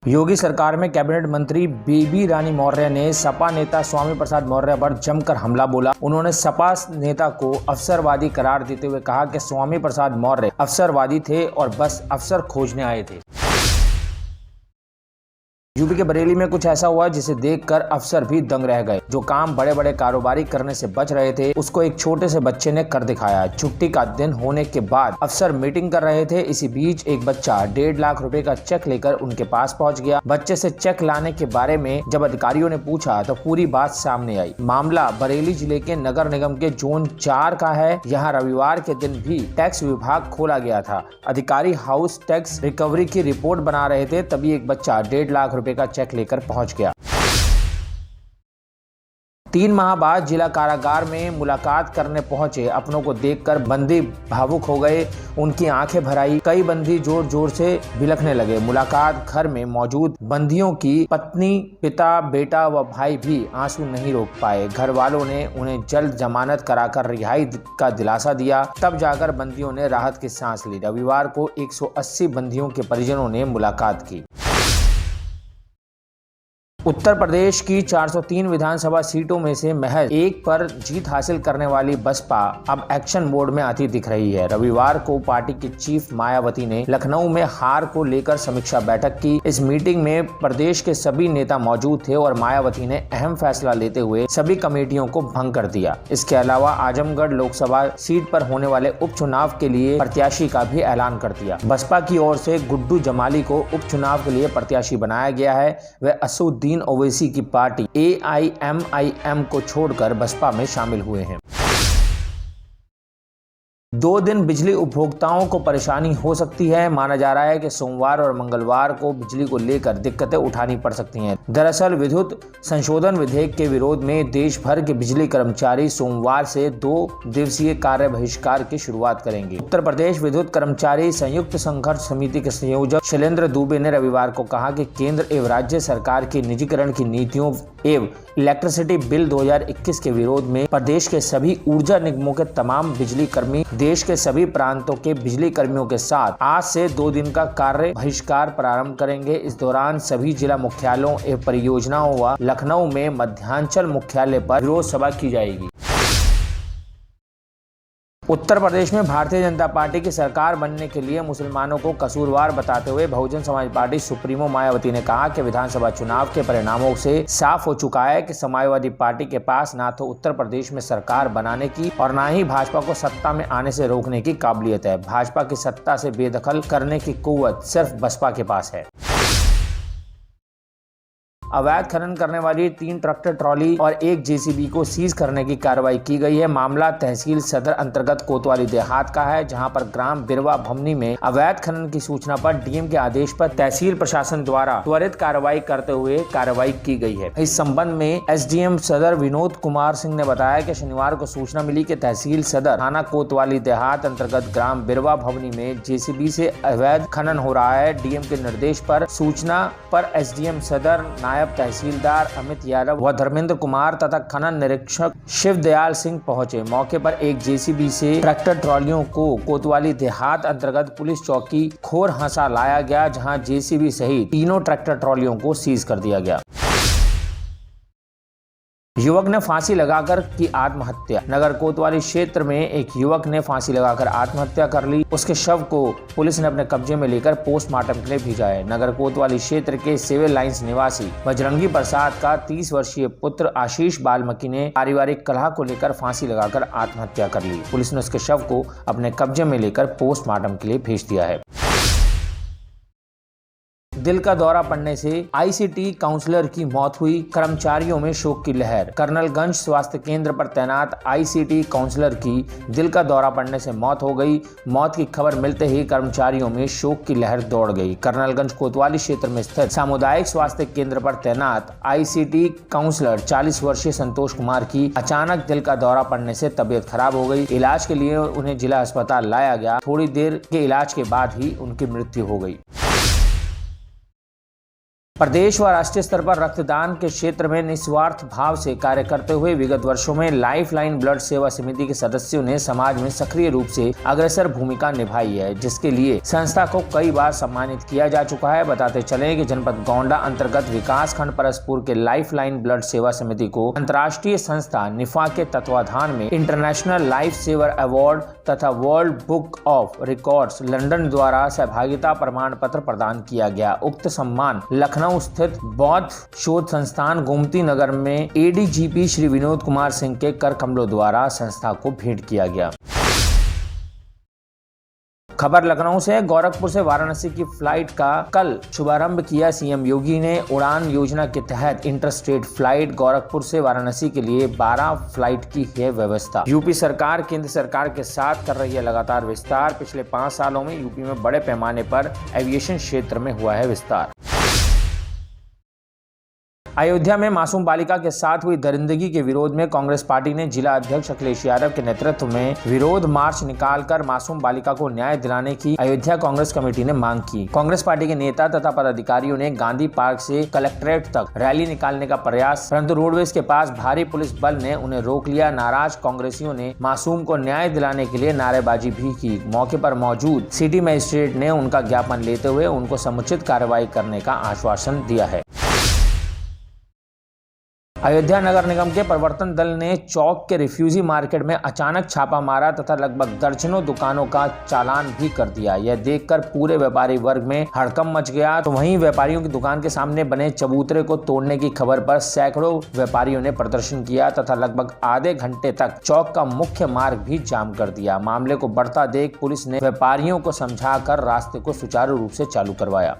योगी सरकार में कैबिनेट मंत्री बेबी रानी मौर्य ने सपा नेता स्वामी प्रसाद मौर्य पर जमकर हमला बोला। उन्होंने सपा नेता को अवसरवादी करार देते हुए कहा कि स्वामी प्रसाद मौर्य अवसरवादी थे और बस अवसर खोजने आए थे। यूपी के बरेली में कुछ ऐसा हुआ जिसे देखकर अफसर भी दंग रह गए। जो काम बड़े बड़े कारोबारी करने से बच रहे थे उसको एक छोटे से बच्चे ने कर दिखाया। छुट्टी का दिन होने के बाद अफसर मीटिंग कर रहे थे। इसी बीच एक बच्चा 1.5 लाख रुपए का चेक लेकर उनके पास पहुंच गया। बच्चे से चेक लाने के बारे में जब अधिकारियों ने पूछा तो पूरी बात सामने आई। मामला बरेली जिले के नगर निगम के जोन 4 का है। यहाँ रविवार के दिन भी टैक्स विभाग खोला गया था। अधिकारी हाउस टैक्स रिकवरी की रिपोर्ट बना रहे थे, तभी एक बच्चा 1.5 लाख रुपए का चेक लेकर पहुंच गया। 3 माह बाद जिला कारागार में मुलाकात करने पहुंचे अपनों को देखकर बंदी भावुक हो गए। उनकी आंखें भर आई। कई बंदी जोर जोर से बिलखने लगे। मुलाकात घर में मौजूद बंदियों की पत्नी, पिता, बेटा व भाई भी आंसू नहीं रोक पाए। घर वालों ने उन्हें जल्द जमानत कराकर रिहाई का दिलासा दिया। तब जाकर बंदियों ने राहत की सांस ली। रविवार को 180 बंदियों के परिजनों ने मुलाकात की। उत्तर प्रदेश की 403 विधानसभा सीटों में से महज एक पर जीत हासिल करने वाली बसपा अब एक्शन मोड में आती दिख रही है। रविवार को पार्टी की चीफ मायावती ने लखनऊ में हार को लेकर समीक्षा बैठक की। इस मीटिंग में प्रदेश के सभी नेता मौजूद थे और मायावती ने अहम फैसला लेते हुए सभी कमेटियों को भंग कर दिया। इसके अलावा आजमगढ़ लोकसभा सीट पर होने वाले उपचुनाव के लिए प्रत्याशी का भी ऐलान कर दिया। बसपा की ओर से गुड्डू जमाली को उपचुनाव के लिए प्रत्याशी बनाया गया है। वह असुद्दीन ओवैसी की पार्टी AIMIM को छोड़कर बसपा में शामिल हुए हैं। 2 दिन बिजली उपभोक्ताओं को परेशानी हो सकती है। माना जा रहा है कि सोमवार और मंगलवार को बिजली को लेकर दिक्कतें उठानी पड़ सकती हैं। दरअसल विद्युत संशोधन विधेयक के विरोध में देश भर के बिजली कर्मचारी सोमवार से 2 दिवसीय कार्य बहिष्कार की शुरुआत करेंगे। उत्तर प्रदेश विद्युत कर्मचारी संयुक्त संघर्ष समिति के संयोजक शैलेंद्र दुबे ने रविवार को कहा कि केंद्र एवं राज्य सरकार की निजीकरण की नीतियों एवं इलेक्ट्रिसिटी बिल 2021 के विरोध में प्रदेश के सभी ऊर्जा निगमों के तमाम बिजली कर्मी देश के सभी प्रांतों के बिजली कर्मियों के साथ आज से 2 दिन का कार्य बहिष्कार प्रारंभ करेंगे। इस दौरान सभी जिला मुख्यालयों एवं परियोजनाओं व लखनऊ में मध्यांचल मुख्यालय पर विरोध सभा की जाएगी। उत्तर प्रदेश में भारतीय जनता पार्टी की सरकार बनने के लिए मुसलमानों को कसूरवार बताते हुए बहुजन समाज पार्टी सुप्रीमो मायावती ने कहा कि विधानसभा चुनाव के परिणामों से साफ हो चुका है कि समाजवादी पार्टी के पास ना तो उत्तर प्रदेश में सरकार बनाने की और ना ही भाजपा को सत्ता में आने से रोकने की काबिलियत है। भाजपा की सत्ता से बेदखल करने की कुव्वत सिर्फ बसपा के पास है। अवैध खनन करने वाली 3 ट्रैक्टर ट्रॉली और 1 JCB को सीज करने की कार्रवाई की गई है। मामला तहसील सदर अंतर्गत कोतवाली देहात का है, जहां पर ग्राम बिरवा भमनी में अवैध खनन की सूचना पर DM के आदेश पर तहसील प्रशासन द्वारा त्वरित कार्रवाई करते हुए कार्रवाई की गई है। इस संबंध में SDM सदर विनोद कुमार सिंह ने बताया कि शनिवार को सूचना मिली कि तहसील सदर थाना कोतवाली देहात अंतर्गत ग्राम बिरवा भवनी में JCB से अवैध खनन हो रहा है। DM के निर्देश पर सूचना पर SDM सदर नायब तहसीलदार अमित यादव व धर्मेंद्र कुमार तथा खनन निरीक्षक शिव दयाल सिंह पहुंचे। मौके पर एक JCB से ट्रैक्टर ट्रॉलियों को कोतवाली देहात अंतर्गत पुलिस चौकी खोर हंसा लाया गया, जहां JCB सहित 3 ट्रैक्टर ट्रॉलियों को सीज कर दिया गया। युवक ने फांसी लगाकर की आत्महत्या। नगर कोतवाली क्षेत्र में एक युवक ने फांसी लगाकर आत्महत्या कर ली। उसके शव को पुलिस ने अपने कब्जे में लेकर पोस्टमार्टम के लिए भेजा है। नगर कोतवाली क्षेत्र के सिविल लाइंस निवासी बजरंगी प्रसाद का 30 वर्षीय पुत्र आशीष बाल्मीकि ने पारिवारिक कलह को लेकर फांसी लगाकर आत्महत्या कर ली। पुलिस ने उसके शव को अपने कब्जे में लेकर पोस्टमार्टम के लिए भेज दिया है। दिल का दौरा पड़ने से ICT काउंसलर की मौत हुई। कर्मचारियों में शोक की लहर। कर्नलगंज स्वास्थ्य केंद्र पर तैनात ICT काउंसलर की दिल का दौरा पड़ने से मौत हो गई। मौत की खबर मिलते ही कर्मचारियों में शोक की लहर दौड़ गई। कर्नलगंज कोतवाली क्षेत्र में स्थित सामुदायिक स्वास्थ्य केंद्र पर तैनात ICT काउंसलर 40 वर्षीय संतोष कुमार की अचानक दिल का दौरा पड़ने से तबीयत खराब हो गई। इलाज के लिए उन्हें जिला अस्पताल लाया गया। थोड़ी देर के इलाज के बाद ही उनकी मृत्यु हो गई। प्रदेश व राष्ट्रीय स्तर पर रक्तदान के क्षेत्र में निस्वार्थ भाव से कार्य करते हुए विगत वर्षों में लाइफलाइन ब्लड सेवा समिति के सदस्यों ने समाज में सक्रिय रूप से अग्रसर भूमिका निभाई है, जिसके लिए संस्था को कई बार सम्मानित किया जा चुका है। बताते चले कि जनपद गोंडा अंतर्गत विकास खंड परसपुर के लाइफलाइन ब्लड सेवा समिति को अंतर्राष्ट्रीय संस्था निफा के तत्वाधान में इंटरनेशनल लाइफ सेवर अवार्ड तथा world book of records London द्वारा सहभागिता प्रमाण पत्र प्रदान किया गया। उक्त सम्मान लखनऊ स्थित बौद्ध शोध संस्थान गोमती नगर में एडीजीपी श्री विनोद कुमार सिंह के कर कमलों द्वारा संस्था को भेंट किया गया। खबर लखनऊ से। गोरखपुर से वाराणसी की फ्लाइट का कल शुभारंभ किया सीएम योगी ने। उड़ान योजना के तहत इंटरस्टेट फ्लाइट गोरखपुर से वाराणसी के लिए 12 फ्लाइट की है व्यवस्था। यूपी सरकार केंद्र सरकार के साथ कर रही है लगातार विस्तार। पिछले 5 सालों में यूपी में बड़े पैमाने पर एविएशन क्षेत्र में हुआ है विस्तार। अयोध्या में मासूम बालिका के साथ हुई दरिंदगी के विरोध में कांग्रेस पार्टी ने जिला अध्यक्ष अखिलेश यादव के नेतृत्व में विरोध मार्च निकालकर मासूम बालिका को न्याय दिलाने की अयोध्या कांग्रेस कमेटी ने मांग की। कांग्रेस पार्टी के नेता तथा पदाधिकारियों ने गांधी पार्क से कलेक्ट्रेट तक रैली निकालने का प्रयास, परंतु रोडवेज के पास भारी पुलिस बल ने उन्हें रोक लिया। नाराज कांग्रेसियों ने मासूम को न्याय दिलाने के लिए नारेबाजी भी की। मौके पर मौजूद सिटी मजिस्ट्रेट ने उनका ज्ञापन लेते हुए उनको समुचित कार्रवाई करने का आश्वासन दिया है। अयोध्या नगर निगम के प्रवर्तन दल ने चौक के रिफ्यूजी मार्केट में अचानक छापा मारा तथा लगभग दर्जनों दुकानों का चालान भी कर दिया। यह देखकर पूरे व्यापारी वर्ग में हड़कंप मच गया। तो वहीं व्यापारियों की दुकान के सामने बने चबूतरे को तोड़ने की खबर पर सैकड़ों व्यापारियों ने प्रदर्शन किया तथा लगभग आधे घंटे तक चौक का मुख्य मार्ग भी जाम कर दिया। मामले को बढ़ता देख पुलिस ने व्यापारियों को समझाकर रास्ते को सुचारू रूप से चालू करवाया।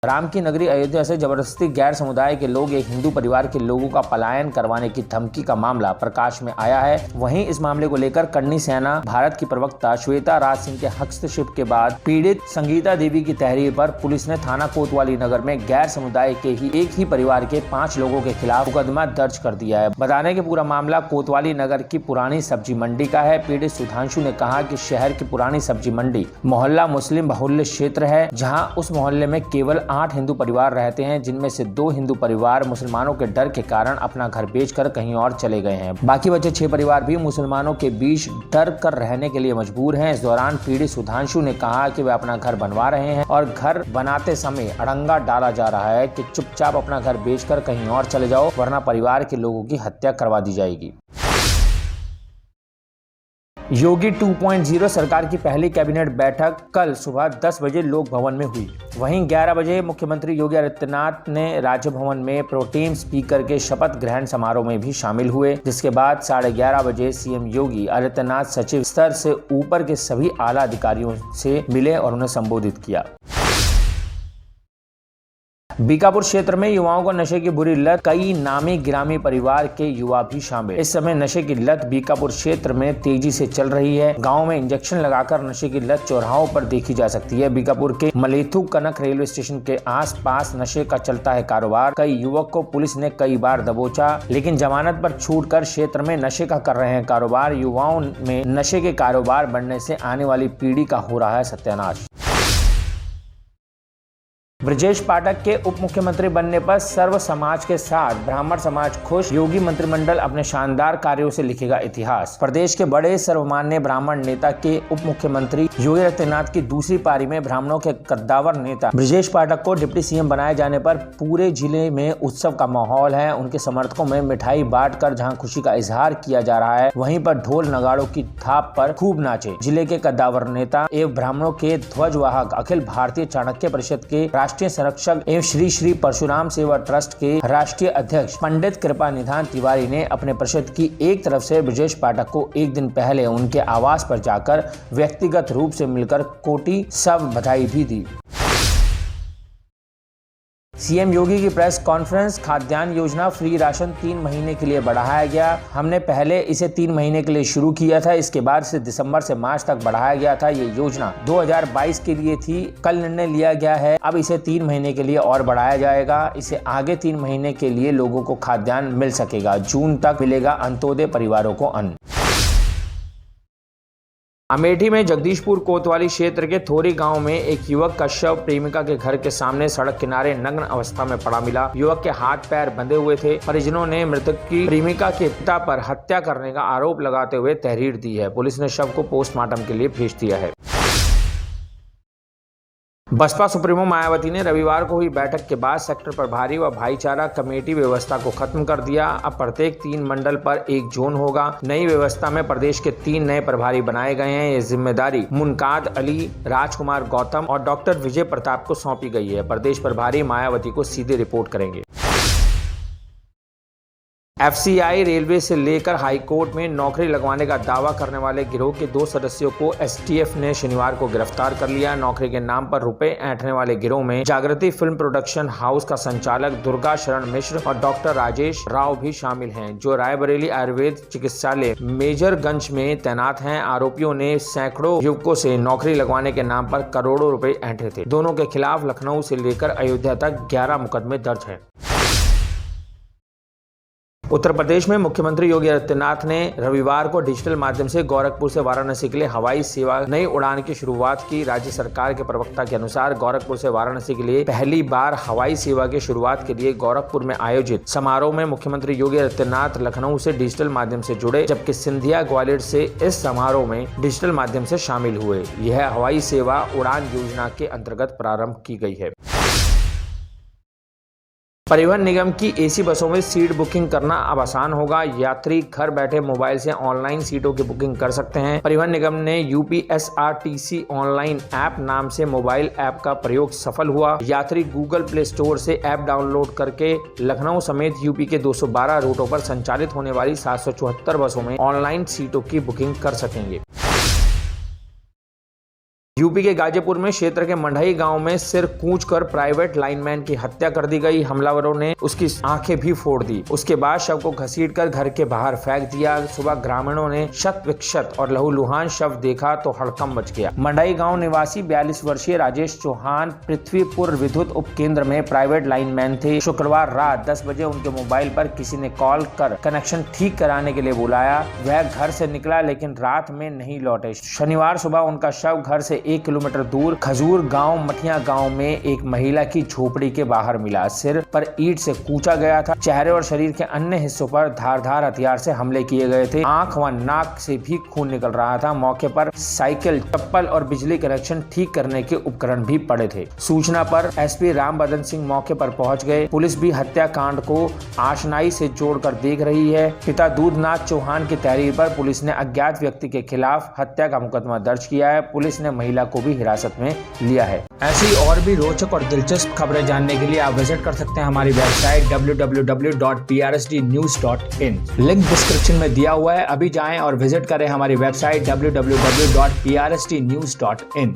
राम की नगरी अयोध्या से जबरदस्ती गैर समुदाय के लोग एक हिंदू परिवार के लोगों का पलायन करवाने की धमकी का मामला प्रकाश में आया है। वहीं इस मामले को लेकर करनी सेना भारत की प्रवक्ता श्वेता राज सिंह के हस्तक्षेप के बाद पीड़ित संगीता देवी की तहरीर पर पुलिस ने थाना कोतवाली नगर में गैर समुदाय के एक ही परिवार के 5 लोगों के खिलाफ मुकदमा दर्ज कर दिया है। बताने के पूरा मामला कोतवाली नगर की पुरानी सब्जी मंडी का है। पीड़ित सुधांशु ने कहा कि शहर की पुरानी सब्जी मंडी मोहल्ला मुस्लिम बहुल्य क्षेत्र है, जहाँ उस मोहल्ले में केवल 8 हिंदू परिवार रहते हैं, जिनमें से 2 हिंदू परिवार मुसलमानों के डर के कारण अपना घर बेचकर कहीं और चले गए हैं। बाकी बचे 6 परिवार भी मुसलमानों के बीच डर कर रहने के लिए मजबूर हैं। इस दौरान पीड़ित सुधांशु ने कहा कि वे अपना घर बनवा रहे हैं और घर बनाते समय अड़ंगा डाला जा रहा है कि चुपचाप अपना घर बेचकर कहीं और चले जाओ, वरना परिवार के लोगों की हत्या करवा दी जाएगी। योगी 2.0 सरकार की पहली कैबिनेट बैठक कल सुबह 10 बजे लोक भवन में हुई। वहीं 11 बजे मुख्यमंत्री योगी आदित्यनाथ ने राजभवन में प्रोटेम स्पीकर के शपथ ग्रहण समारोह में भी शामिल हुए, जिसके बाद 11:30 बजे सीएम योगी आदित्यनाथ सचिव स्तर से ऊपर के सभी आला अधिकारियों से मिले और उन्हें संबोधित किया। बीकापुर क्षेत्र में युवाओं को नशे की बुरी लत, कई नामी गिरामी परिवार के युवा भी शामिल। इस समय नशे की लत बीकापुर क्षेत्र में तेजी से चल रही है। गांव में इंजेक्शन लगाकर नशे की लत चौराहों पर देखी जा सकती है। बीकापुर के मलेथू कनक रेलवे स्टेशन के आसपास नशे का चलता है कारोबार। कई युवक को पुलिस ने कई बार दबोचा, लेकिन जमानत पर छूटकर क्षेत्र में नशे का कर रहे हैं कारोबार। युवाओं में नशे के कारोबार बढ़ने से आने वाली पीढ़ी का हो रहा है सत्यानाश। ब्रजेश पाठक के उप मुख्यमंत्री बनने पर सर्व समाज के साथ ब्राह्मण समाज खुश। योगी मंत्रिमंडल अपने शानदार कार्यों से लिखेगा इतिहास। प्रदेश के बड़े सर्वमान्य ब्राह्मण नेता के उप मुख्यमंत्री योगी आदित्यनाथ की दूसरी पारी में ब्राह्मणों के कद्दावर नेता ब्रजेश पाठक को डिप्टी सीएम बनाए जाने पर पूरे जिले में उत्सव का माहौल है। उनके समर्थकों में मिठाई बांटकर जहां खुशी का इजहार किया जा रहा है, वहीं पर ढोल नगाड़ों की थाप पर खूब नाचे। जिले के कद्दावर नेता एवं ब्राह्मणों के ध्वजवाहक अखिल भारतीय चाणक्य परिषद के राष्ट्रीय संरक्षक एवं श्री श्री परशुराम सेवा ट्रस्ट के राष्ट्रीय अध्यक्ष पंडित कृपा निधान तिवारी ने अपने परिषद की एक तरफ से ब्रजेश पाठक को एक दिन पहले उनके आवास पर जाकर व्यक्तिगत रूप से मिलकर कोटि सब बधाई भी दी। सीएम योगी की प्रेस कॉन्फ्रेंस। खाद्यान्न योजना फ्री राशन 3 महीने के लिए बढ़ाया गया। हमने पहले इसे 3 महीने के लिए शुरू किया था, इसके बाद इसे दिसंबर से मार्च तक बढ़ाया गया था। ये योजना 2022 के लिए थी। कल निर्णय लिया गया है, अब इसे 3 महीने के लिए और बढ़ाया जाएगा। इसे आगे 3 महीने के लिए लोगों को खाद्यान्न मिल सकेगा। जून तक मिलेगा अंत्योदय परिवारों को अन्न। अमेठी में जगदीशपुर कोतवाली क्षेत्र के थोरी गांव में एक युवक का शव प्रेमिका के घर के सामने सड़क किनारे नग्न अवस्था में पड़ा मिला। युवक के हाथ पैर बंधे हुए थे। परिजनों ने मृतक की प्रेमिका के पिता पर हत्या करने का आरोप लगाते हुए तहरीर दी है। पुलिस ने शव को पोस्टमार्टम के लिए भेज दिया है। बसपा सुप्रीमो मायावती ने रविवार को हुई बैठक के बाद सेक्टर प्रभारी व भाईचारा कमेटी व्यवस्था को खत्म कर दिया। अब प्रत्येक 3 मंडल पर एक जोन होगा। नई व्यवस्था में प्रदेश के 3 नए प्रभारी बनाए गए हैं। ये जिम्मेदारी मुनकाद अली, राजकुमार गौतम और डॉक्टर विजय प्रताप को सौंपी गई है। प्रदेश प्रभारी मायावती को सीधे रिपोर्ट करेंगे। एफसीआई, रेलवे से लेकर हाईकोर्ट में नौकरी लगवाने का दावा करने वाले गिरोह के 2 सदस्यों को एसटीएफ ने शनिवार को गिरफ्तार कर लिया। नौकरी के नाम पर रुपए ऐंठने वाले गिरोह में जागृति फिल्म प्रोडक्शन हाउस का संचालक दुर्गा शरण मिश्र और डॉक्टर राजेश राव भी शामिल हैं, जो रायबरेली आयुर्वेद चिकित्सालय मेजरगंज में तैनात हैं। आरोपियों ने सैकड़ों युवकों से नौकरी लगवाने के नाम पर करोड़ों रुपए ऐंठे थे। दोनों के खिलाफ लखनऊ से लेकर अयोध्या तक 11 मुकदमे दर्ज हैं। उत्तर प्रदेश में मुख्यमंत्री योगी आदित्यनाथ ने रविवार को डिजिटल माध्यम से गोरखपुर से वाराणसी के लिए हवाई सेवा नई उड़ान की शुरुआत की। राज्य सरकार के प्रवक्ता के अनुसार गोरखपुर से वाराणसी के लिए पहली बार हवाई सेवा की शुरुआत के लिए गोरखपुर में आयोजित समारोह में मुख्यमंत्री योगी आदित्यनाथ लखनऊ से डिजिटल माध्यम से जुड़े, जबकि सिंधिया ग्वालियर से इस समारोह में डिजिटल माध्यम से शामिल हुए। यह हवाई सेवा उड़ान योजना के अंतर्गत प्रारंभ की गई है। परिवहन निगम की एसी बसों में सीट बुकिंग करना अब आसान होगा। यात्री घर बैठे मोबाइल से ऑनलाइन सीटों की बुकिंग कर सकते हैं। परिवहन निगम ने यूपीएसआरटीसी ऑनलाइन ऐप नाम से मोबाइल ऐप का प्रयोग सफल हुआ। यात्री गूगल प्ले स्टोर से ऐप डाउनलोड करके लखनऊ समेत यूपी के 212 रूटों पर संचालित होने वाली 774 बसों में ऑनलाइन सीटों की बुकिंग कर सकेंगे। यूपी के गाजीपुर में क्षेत्र के मंडई गांव में सिर कूचकर प्राइवेट लाइनमैन की हत्या कर दी गई। हमलावरों ने उसकी आंखें भी फोड़ दी। उसके बाद शव को घसीटकर घर के बाहर फेंक दिया। सुबह ग्रामीणों ने शत विक्षत और लहूलुहान शव देखा तो हड़कंप मच गया। मंडई गांव निवासी 42 वर्षीय राजेश चौहान पृथ्वीपुर विद्युत उप केंद्र में प्राइवेट लाइनमैन थे। शुक्रवार रात 10 बजे उनके मोबाइल पर किसी ने कॉल कर कनेक्शन ठीक कराने के लिए बुलाया। वह घर से निकला लेकिन रात में नहीं लौटे। शनिवार सुबह उनका शव घर से 1 किलोमीटर दूर खजूर गांव मठिया गांव में एक महिला की झोपड़ी के बाहर मिला। सिर पर ईंट से कूचा गया था। चेहरे और शरीर के अन्य हिस्सों पर धारदार हथियार से हमले किए गए थे। आंख व नाक से भी खून निकल रहा था। मौके पर साइकिल, चप्पल और बिजली कनेक्शन ठीक करने के उपकरण भी पड़े थे। सूचना पर एसपी राम बदन सिंह मौके पर पहुंच गए। पुलिस भी हत्याकांड को आशनाई से जोड़कर देख रही है। पिता दूधनाथ चौहान की तहरीर पर पुलिस ने अज्ञात व्यक्ति के खिलाफ हत्या का मुकदमा दर्ज किया है। पुलिस ने महिला को भी हिरासत में लिया है। ऐसी और भी रोचक और दिलचस्प खबरें जानने के लिए आप विजिट कर सकते हैं हमारी वेबसाइट www.prsdnews.in। लिंक डिस्क्रिप्शन में दिया हुआ है। अभी जाएं और विजिट करें हमारी वेबसाइट www.prsdnews.in।